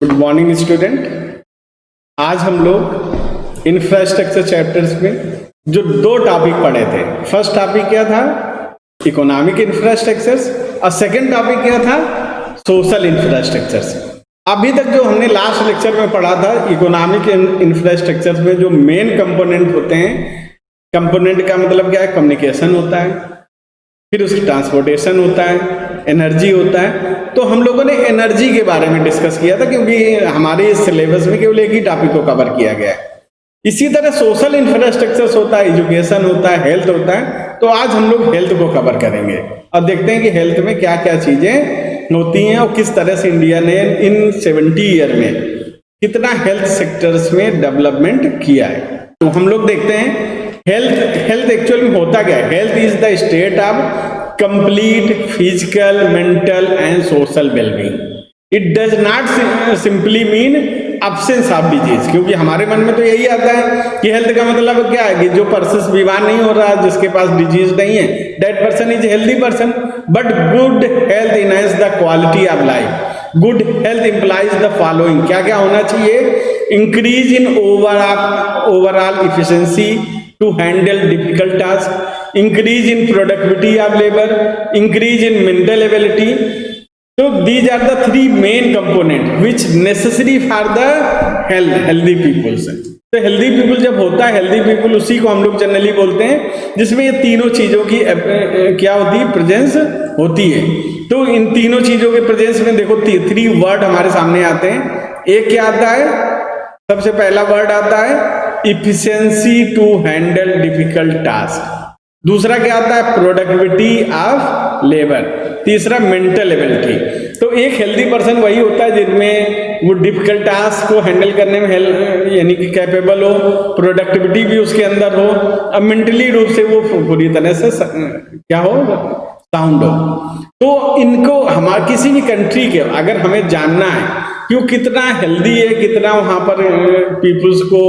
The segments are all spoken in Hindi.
Good morning student. आज हम लोग इंफ्रास्ट्रक्चर चैप्टर्स में जो दो टॉपिक पढ़े थे, फर्स्ट टॉपिक क्या था, इकोनॉमिक इंफ्रास्ट्रक्चर्स, और सेकंड टॉपिक क्या था, सोशल इंफ्रास्ट्रक्चर्स। अभी तक जो हमने लास्ट लेक्चर में पढ़ा था, इकोनॉमिक इंफ्रास्ट्रक्चर्स में जो मेन कंपोनेंट होते हैं, कंपोनेंट का मतलब क्या है, कम्युनिकेशन होता है, फिर उसकी ट्रांसपोर्टेशन होता है, एनर्जी होता है। तो हम लोगों ने एनर्जी के बारे में डिस्कस किया था, क्योंकि हमारे सिलेबस में केवल एक ही टॉपिक को कवर किया गया है। इसी तरह सोशल इंफ्रास्ट्रक्चर्स होता है, एजुकेशन होता है, हेल्थ होता है। तो आज हम लोग हेल्थ को कवर करेंगे और देखते हैं कि हेल्थ में क्या क्या चीजें होती हैं और किस तरह से इंडिया ने इन 70 ईयर में कितना हेल्थ सेक्टर्स में डेवलपमेंट किया है। तो हम लोग देखते हैं हेल्थ एक्चुअल में होता क्या है। Health is the state of complete physical, mental and social wellbeing. It does not simply mean absence of disease, क्योंकि हमारे मन में तो यही आता है कि हेल्थ का मतलब क्या है कि जो पर्सन बीमार नहीं हो रहा, जिसके पास डिजीज नहीं है, that person is healthy person. But good health enhance the quality of life. Good health implies the following, क्या क्या होना चाहिए, increase in overall efficiency to handle difficult tasks, increase in productivity of labor, increase in mental ability. So these are the three main components which necessary for the healthy people. तो healthy people जब होता है, healthy people उसी को हम लोग जनरली बोलते हैं जिसमें ये तीनों चीजों की क्या होती है, प्रेजेंस होती है। तो इन तीनों चीजों के प्रेजेंस में देखो 3 वर्ड हमारे सामने आते हैं। एक क्या आता है, सबसे पहला वर्ड आता है efficiency to handle difficult task. दूसरा क्या आता है, प्रोडक्टिविटी ऑफ लेबर। तीसरा मेंटल एबिलिटी। तो एक हेल्दी पर्सन वही होता है जिनमें वो डिफिकल्ट टास्क को हैंडल करने में यानी कि कैपेबल हो, प्रोडक्टिविटी भी उसके अंदर हो, और मेंटली रूप से वो पूरी तरह से क्या हो, साउंड हो। तो इनको हमारे किसी भी कंट्री के अगर हमें जानना है कि वो कितना हेल्दी है, कितना वहां पर पीपुल्स को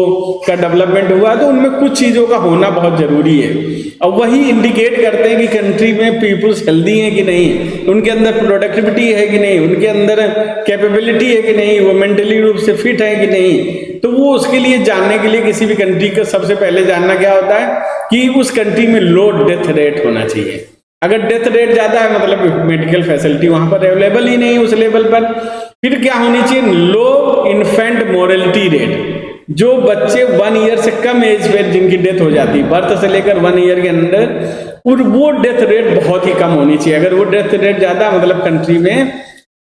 का डेवलपमेंट हुआ, तो उनमें कुछ चीजों का होना बहुत जरूरी है। और वही इंडिकेट करते हैं कि कंट्री में पीपुल्स हेल्दी है कि नहीं, उनके अंदर प्रोडक्टिविटी है कि नहीं, उनके अंदर कैपेबिलिटी है कि नहीं, वो मेंटली रूप से फिट है कि नहीं। तो वो उसके लिए जानने के लिए किसी भी कंट्री का सबसे पहले जानना क्या होता है कि उस कंट्री में लो डेथ रेट होना चाहिए। अगर डेथ रेट ज्यादा है मतलब मेडिकल फैसिलिटी वहां पर अवेलेबल ही नहीं उस लेवल पर। फिर क्या होनी चाहिए, लो इन्फेंट मोर्टेलिटी रेट। जो बच्चे 1 ईयर से कम एज में जिनकी डेथ हो जाती है, बर्थ से लेकर 1 ईयर के अंदर, और वो डेथ रेट बहुत ही कम होनी चाहिए। अगर वो डेथ रेट ज्यादा मतलब कंट्री में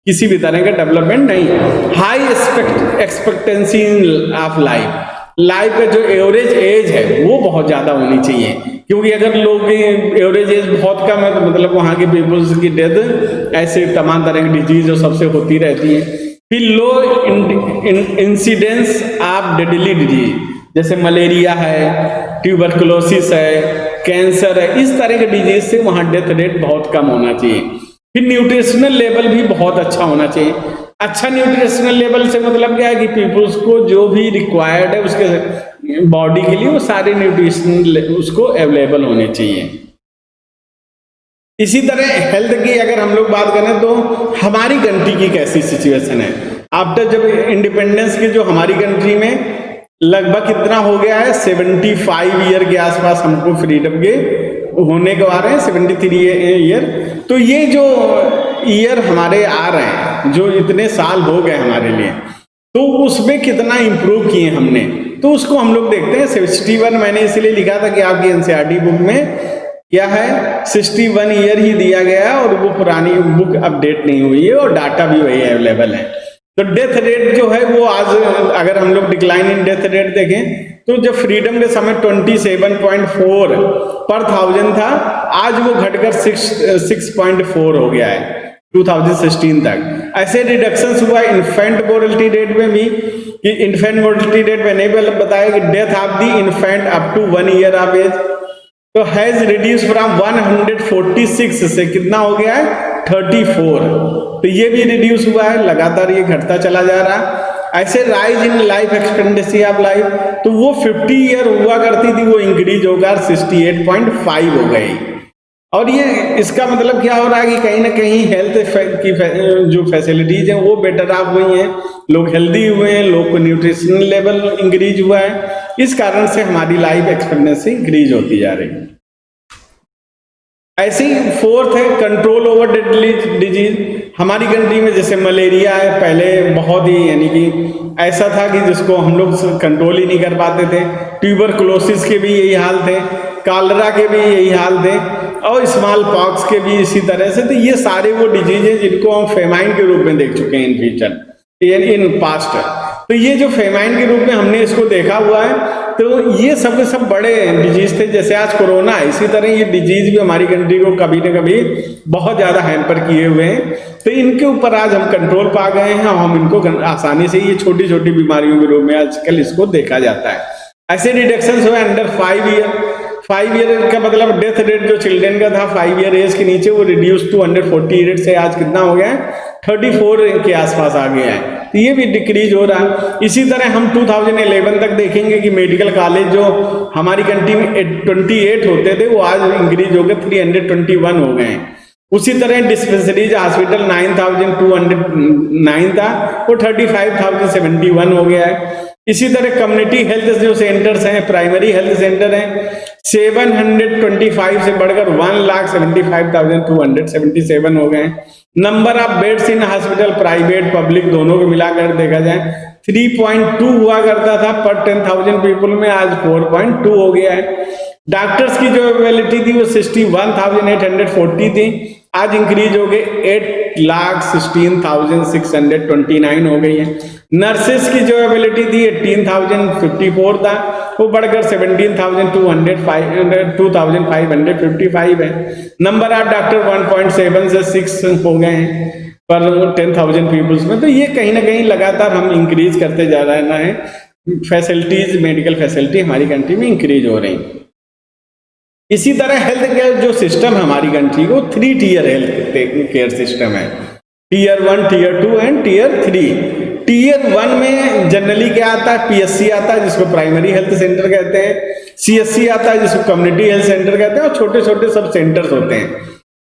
किसी भी तरह का डेवलपमेंट नहीं है। हाई एक्सपेक्टेंसी ऑफ लाइफ का जो एवरेज एज है वो बहुत ज्यादा होनी चाहिए, क्योंकि अगर लोग की एवरेज एज बहुत कम है तो मतलब वहां के पीपल्स की डेथ ऐसे तमाम तरह की डिजीज और सबसे होती रहती है। फिर लो इंसिडेंस ऑफ डेडली डिजीज, जैसे मलेरिया है, ट्यूबरकुलोसिस है, कैंसर है, इस तरह के डिजीज से वहां डेथ रेट बहुत कम होना चाहिए। फिर न्यूट्रिशनल लेवल भी बहुत अच्छा होना चाहिए। अच्छा न्यूट्रिशनल लेवल से मतलब क्या है कि पीपल्स को जो भी रिक्वायर्ड है उसके बॉडी के लिए वो सारे न्यूट्रिशन उसको अवेलेबल होने चाहिए। इसी तरह हेल्थ की अगर हम लोग बात करें तो हमारी कंट्री की कैसी सिचुएशन है आफ्टर जब इंडिपेंडेंस की, जो हमारी कंट्री में लगभग कितना हो गया है, 75 ईयर के आसपास हमको फ्रीडम के होने को आ रहे हैं, 73 ईयर। तो ये जो ईयर हमारे आ रहे हैं, जो इतने साल हो गए हमारे लिए, तो उसमें कितना इंप्रूव किए हमने, तो उसको हम लोग देखते हैं। 61 मैंने इसलिए लिखा था कि आपकी एनसीईआरटी बुक में क्या है, 61 ईयर ही दिया गया है और वो पुरानी बुक अपडेट नहीं हुई है और डाटा भी वही अवेलेबल है। तो डेथ रेट जो है वो आज अगर हम लोग डिक्लाइन इन डेथ रेट देखें तो जब फ्रीडम के समय 27.4 पर 1000 था, आज वो घटकर 6.4 हो गया है 2016 तक। ऐसे रिडक्शंस हुआ इन्फेंट मोर्टेलिटी रेट में भी, कि इन्फेंट मोर्टेलिटी रेट में नहीं बताया कि death of the infant up to 1 year of age तो हैज रिड्यूस फ्रॉम 146 से कितना हो गया है 34। तो ये भी रिड्यूस हुआ है, लगातार ये घटता चला जा रहा है। ऐसे rise in life expectancy of life, तो वो 50 ईयर हुआ करती थी, वो इंक्रीज होकर 68.5 हो गई। और ये इसका मतलब क्या हो रहा है कि कहीं ना कहीं हेल्थ की जो फैसिलिटीज हैं वो बेटर आप हुई हैं, लोग हेल्दी हुए हैं, लोग को न्यूट्रिशन लेवल इंक्रीज हुआ है, इस कारण से हमारी लाइफ एक्सपेक्टेंसी इंक्रीज होती जा रही है। ऐसे ही फोर्थ है कंट्रोल ओवर डेडली डिजीज। हमारी कंट्री में जैसे मलेरिया है, पहले बहुत ही यानी कि ऐसा था कि जिसको हम लोग कंट्रोल ही नहीं कर पाते थे। ट्यूबरकुलोसिस के भी यही हाल थे, कालरा के भी यही हाल थे, और स्मॉल पॉक्स के भी इसी तरह से। तो ये सारे वो डिजीज हैं जिनको हम फेमाइन के रूप में देख चुके हैं इन फ्यूचर, इन पास्ट। तो ये जो फेमाइन के रूप में हमने इसको देखा हुआ है, तो ये सब के सब बड़े डिजीज थे। जैसे आज कोरोना है, इसी तरह ये डिजीज भी हमारी कंट्री को कभी न कभी बहुत ज्यादा हैम्पर किए हुए हैं। तो इनके ऊपर आज हम कंट्रोल पा गए हैं और हम इनको आसानी से, ये छोटी छोटी बीमारियों के रूप में आजकल इसको देखा जाता है। ऐसे रिडक्शन हुए अंडर 5 ईयर। 5 ईयर का मतलब डेथ रेट जो चिल्ड्रन का था 5 ईयर एज के नीचे, वो रिड्यूस टू अंडर 40 से आज कितना हो गया है, 34 के आसपास आ गया है। तो ये भी डिक्रीज हो रहा है। इसी तरह हम 2011 तक देखेंगे कि मेडिकल कॉलेज जो हमारी कंट्री में 28 होते थे, वो आज इंक्रीज होकर 321 हो गए हैं। उसी तरह डिस्पेंसरीज हॉस्पिटल 9209 था, वो 35,071 हो गया है। इसी तरह कम्युनिटी हेल्थ जो सेंटर्स हैं, प्राइमरी हेल्थ सेंटर हैं, 725 से बढ़कर 1,75,277 हो गए। Number of beds in hospital, private public दोनों को मिलाकर देखा जाए 3.2 हुआ करता था पर 10,000 पीपल में, आज 4.2 हो गया है। डॉक्टर्स की जो अवेलेबिलिटी थी वो 61,840 थी, आज इंक्रीज हो गए 8,16,629 हो गई है। नर्सेस की जो एबिलिटी थी 18,054 था, वो बढ़कर 17,2,555 है। नंबर ऑफ डॉक्टर 1.7 से 6 हो गए हैं पर 10,000 पीपल्स में। तो ये कहीं ना कहीं लगातार हम इंक्रीज करते जा रहे हैं, फैसिलिटीज, मेडिकल फैसिलिटी हमारी कंट्री में इंक्रीज हो रही। इसी तरह हेल्थ केयर जो सिस्टम है हमारी कंट्री को 3 टियर हेल्थ केयर सिस्टम है, tier 1, tier 2 and tier 3। Tier 1 में जनरली क्या आता है, पीएससी आता है जिसको प्राइमरी हेल्थ सेंटर कहते हैं, सीएससी आता है जिसको कम्युनिटी हेल्थ सेंटर कहते हैं, और छोटे छोटे सब सेंटर्स होते हैं।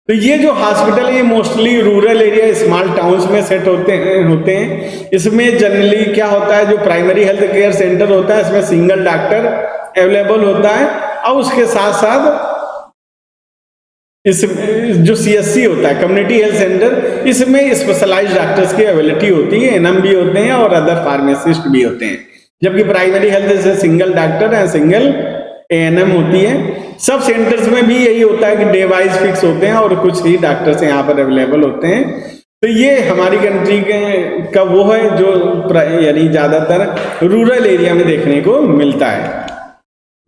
तो ये जो हॉस्पिटल है ये mostly rural area, small towns में सेट होते हैं। इसमें जनरली क्या होता है, जो प्राइमरी हेल्थ केयर सेंटर होता है इसमें सिंगल डॉक्टर अवेलेबल होता है, और उसके साथ साथ इस जो सीएससी होता है कम्युनिटी हेल्थ सेंटर, इसमें स्पेशलाइज्ड डॉक्टर्स की अवेलेबिलिटी होती है, एनएम भी होते हैं और अदर फार्मासिस्ट भी होते हैं। जबकि प्राइमरी हेल्थ से सिंगल डॉक्टर है, सिंगल एएनएम होती है। सब सेंटर्स में भी यही होता है कि डे वाइज फिक्स होते हैं और कुछ ही डॉक्टर्स यहाँ पर अवेलेबल होते हैं। तो ये हमारी कंट्री का वो है जो यानी ज्यादातर रूरल एरिया में देखने को मिलता है।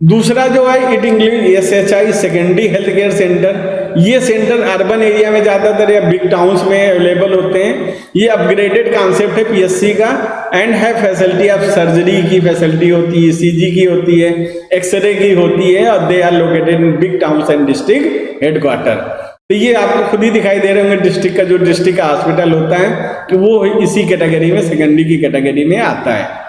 दूसरा जो है it include SHI, secondary health care center. ये सेंटर अर्बन एरिया में ज्यादातर या बिग टाउन्स में अवेलेबल होते हैं। ये अपग्रेडेड कॉन्सेप्ट है पीएससी का, एंड है फैसिलिटी ऑफ सर्जरी की फैसिलिटी होती है, ईसीजी की होती है, एक्सरे की होती है, और they are located in big towns and district headquarter. तो ये आपको खुद ही दिखाई दे रहे होंगे, डिस्ट्रिक्ट का जो डिस्ट्रिक्ट का हॉस्पिटल होता है तो वो इसी कैटेगरी में, सेकेंडरी की कैटेगरी में आता है।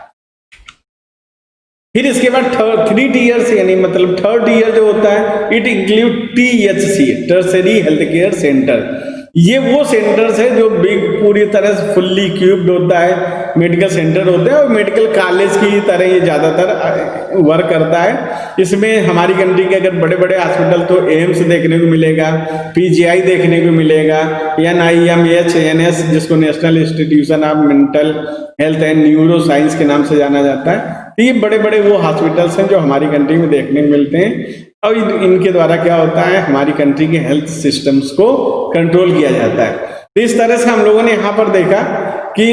फिर इसके बाद 3 टीयर्स यानी मतलब 3rd ईयर जो होता है it include THC, tertiary health care center. ये वो सेंटर्स है जो बिग पूरी तरह से फुल्ली इक्विप्ड होता है, मेडिकल सेंटर होते हैं और मेडिकल कॉलेज की तरह ये ज्यादातर वर्क करता है। इसमें हमारी कंट्री के अगर बड़े बड़े हॉस्पिटल तो एम्स देखने को मिलेगा, पीजीआई देखने को मिलेगा, NIMH जिसको national institution of mental health and neuro science के नाम से जाना जाता है। तो ये बड़े बड़े वो हॉस्पिटल्स हैं जो हमारी कंट्री में देखने को मिलते हैं, और इनके द्वारा क्या होता है हमारी कंट्री के हेल्थ सिस्टम्स को कंट्रोल किया जाता है। तो इस तरह से हम लोगों ने यहाँ पर देखा कि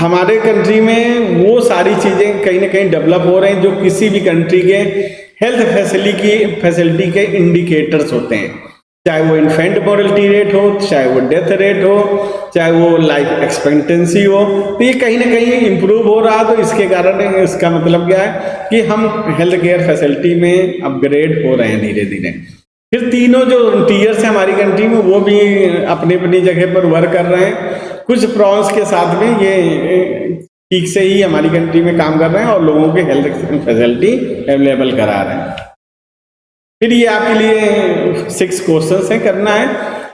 हमारे कंट्री में वो सारी चीजें कहीं ना कहीं डेवलप हो रहे हैं जो किसी भी कंट्री के हेल्थ फैसिलिटी के इंडिकेटर्स होते हैं, चाहे वो इन्फेंट मोर्टेलिटी रेट हो, चाहे वो डेथ रेट हो, चाहे वो लाइफ एक्सपेक्टेंसी हो। तो ये कहीं ना कहीं इंप्रूव हो रहा, तो इसके कारण इसका मतलब क्या है कि हम हेल्थ केयर फैसिलिटी में अपग्रेड हो रहे हैं धीरे धीरे। फिर तीनों जो टीयर्स हैं हमारी कंट्री में वो भी अपनी अपनी जगह पर वर्क कर रहे हैं, कुछ प्रॉब्लम्स के साथ में ये ठीक से ही हमारी कंट्री में काम कर रहे हैं और लोगों के हेल्थ फैसिलिटी अवेलेबल करा रहे हैं। फिर ये आपके लिए 6 क्वेश्चंस है करना है।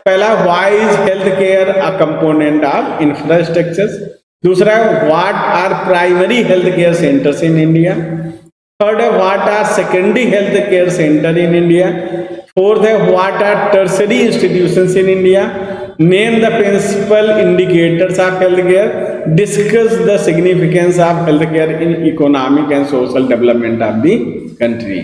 पहला, why is health care a component of infrastructure. दूसरा, what are primary health care centers in India. Third है, what are secondary health care center in India. Fourth है, what are tertiary institutions in India. Name the principal indicators of health care. Discuss the significance of health care in economic and social development of the country.